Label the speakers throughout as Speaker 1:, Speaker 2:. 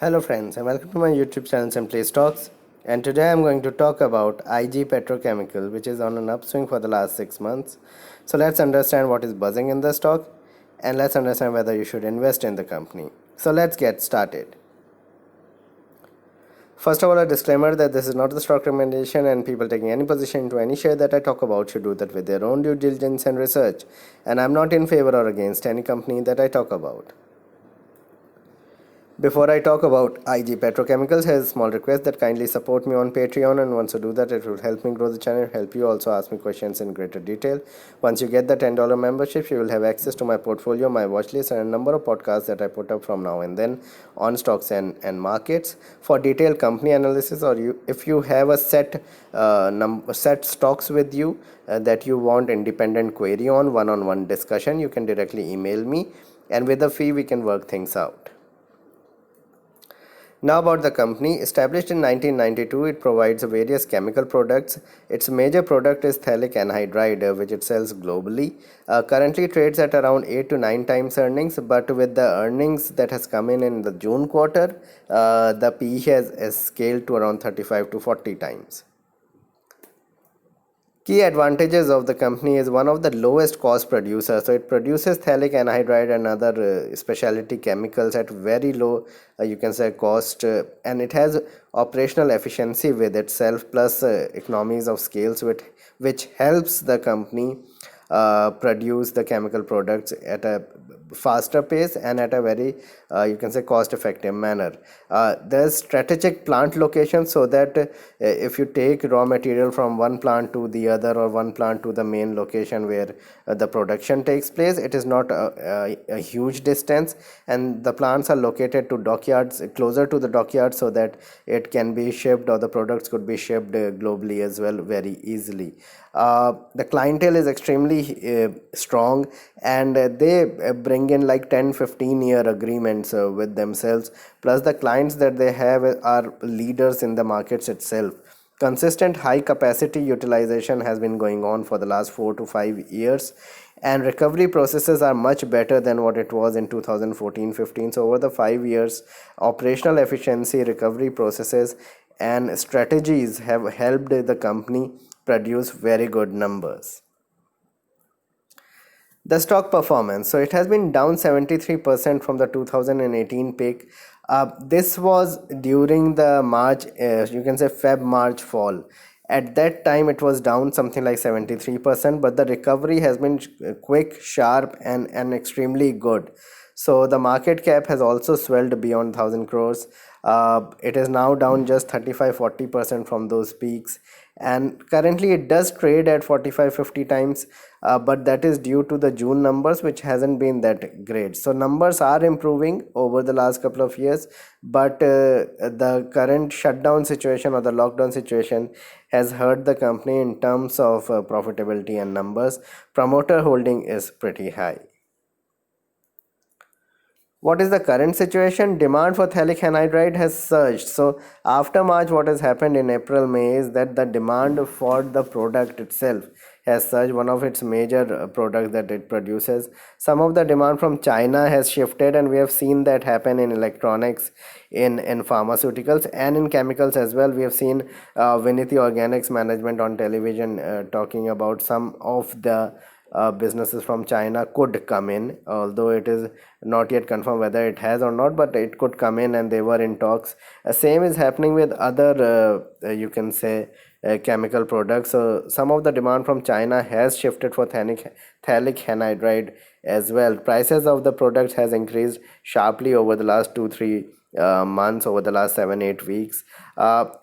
Speaker 1: Hello friends and welcome to my YouTube channel Simply Stocks, and today I'm going to talk about IG Petrochemical, which is on an upswing for the last 6 months. So let's understand what is buzzing in the stock and let's understand whether you should invest in the company. So let's get started. First of all, a disclaimer that this is not the stock recommendation, and people taking any position into any share that I talk about should do that with their own due diligence and research, and I'm not in favor or against any company that I talk about. Before I talk about IG Petrochemicals, here's a small request that kindly support me on Patreon, and once you do that, it will help me grow the channel, help you also ask me questions in greater detail. Once you get the $10 membership, you will have access to my portfolio, my watch list, and a number of podcasts that I put up from now and then on stocks and markets. For detailed company analysis, or if you have a set stocks with you that you want independent query on, one-on-one discussion, you can directly email me, and with a fee, we can work things out. Now about the company. Established in 1992, it provides various chemical products. Its major product is phthalic anhydride, which it sells globally. Currently trades at around 8 to 9 times earnings, but with the earnings that has come in the June quarter, the PE has scaled to around 35 to 40 times. Key advantages of the company is one of the lowest cost producers. So it produces phthalic anhydride and other specialty chemicals at very low, you can say, cost, and it has operational efficiency with itself, plus economies of scales, which helps the company produce the chemical products at a faster pace and at a very you can say cost effective manner. There's strategic plant location, so that if you take raw material from one plant to the other or one plant to the main location where the production takes place, it is not a huge distance, and the plants are located to dockyards, closer to the dockyard, so that it can be shipped, or the products could be shipped globally as well very easily. The clientele is extremely strong, and they bring in like 10-15 year agreements with themselves, plus the clients that they have are leaders in the markets itself. Consistent high capacity utilization has been going on for the last 4 to 5 years, and recovery processes are much better than what it was in 2014-15. So over the 5 years, operational efficiency, recovery processes and strategies have helped the company produce very good numbers. The stock performance, so it has been down 73% from the 2018 peak. This was during the March, you can say Feb March fall. At that time it was down something like 73%, but the recovery has been quick, sharp, and extremely good. So the market cap has also swelled beyond 1000 crores. It is now down just 35-40% from those peaks, and currently it does trade at 45-50 times, but that is due to the June numbers, which hasn't been that great. So numbers are improving over the last couple of years, but the current shutdown situation or the lockdown situation has hurt the company in terms of profitability and numbers. Promoter holding is pretty high. What is the current situation? Demand for phthalic anhydride has surged. So after March, what has happened in April, May is that the demand for the product itself has surged, one of its major products that it produces. Some of the demand from China has shifted, and we have seen that happen in electronics, in pharmaceuticals, and in chemicals as well. We have seen Vinity Organics management on television talking about some of the businesses from China could come in, although it is not yet confirmed whether it has or not, but it could come in, and they were in talks. Same is happening with other, you can say, chemical products. So some of the demand from China has shifted for phthalic anhydride as well. Prices of the products has increased sharply over the last 2-3 months, over the last 7-8 weeks. Was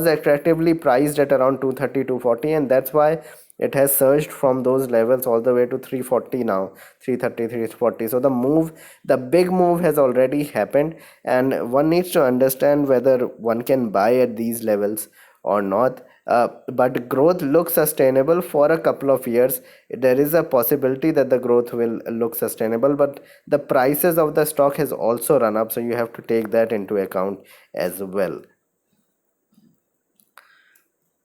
Speaker 1: attractively priced at around 230-240, and that's why it has surged from those levels all the way to 340 now, 330-340. So the big move has already happened, and one needs to understand whether one can buy at these levels or not. But growth looks sustainable for a couple of years. There is a possibility that the growth will look sustainable, but the prices of the stock has also run up, so you have to take that into account as well.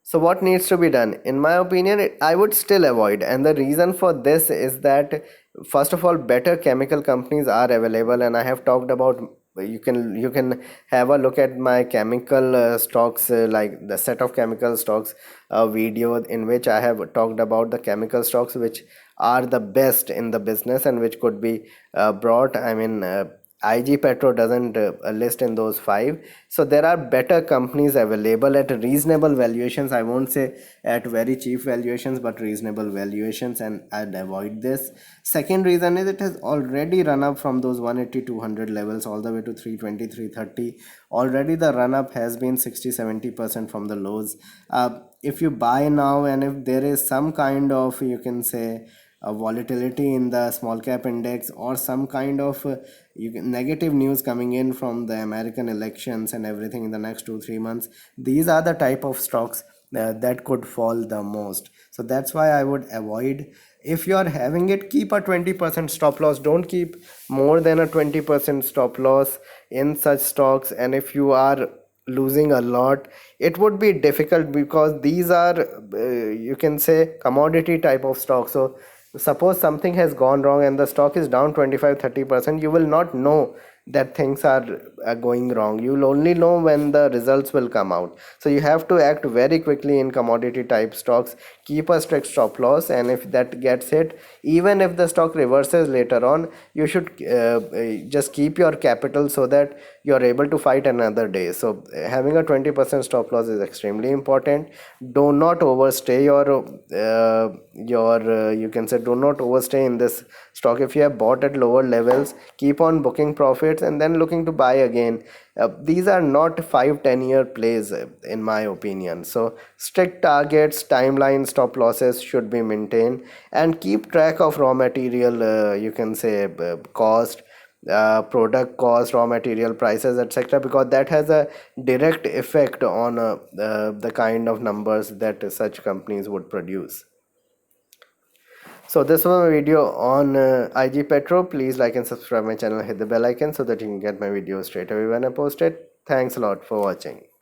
Speaker 1: So what needs to be done? In my opinion, I would still avoid, and the reason for this is that first of all, better chemical companies are available, and I have talked about you can have a look at my chemical stocks, like the set of chemical stocks video, in which I have talked about the chemical stocks which are the best in the business and which could be brought. I mean, IG Petro doesn't list in those five. So there are better companies available at reasonable valuations. I won't say at very cheap valuations, but reasonable valuations, and I'd avoid this. Second reason is it has already run up from those 180 200 levels all the way to 320 330. Already the run up has been 60-70% from the lows. If you buy now, and if there is some kind of, you can say, volatility in the small cap index, or some kind of negative news coming in from the American elections and everything in the next 2-3 months, these are the type of stocks that could fall the most. So that's why I would avoid. If you are having it, keep a 20% stop loss. Don't keep more than a 20% stop loss in such stocks. And if you are losing a lot, it would be difficult, because these are you can say commodity type of stocks. So suppose something has gone wrong and the stock is down 25-30%, you will not know that things are going wrong. You will only know when the results will come out. So you have to act very quickly in commodity type stocks. Keep a strict stop loss, and if that gets hit, even if the stock reverses later on, you should just keep your capital so that you are able to fight another day. So having a 20% stop loss is extremely important. Do not overstay your you can say, do not overstay in this stock. If you have bought at lower levels, keep on booking profits and then looking to buy again. These are not 5-10 year plays, in my opinion. So strict targets, timeline, stop losses should be maintained, and keep track of raw material, you can say, cost, product cost, raw material prices, etc., because that has a direct effect on the kind of numbers that such companies would produce. So this was a video on IG Petro. Please like and subscribe my channel, hit the bell icon so that you can get my videos straight away when I post it. Thanks a lot for watching.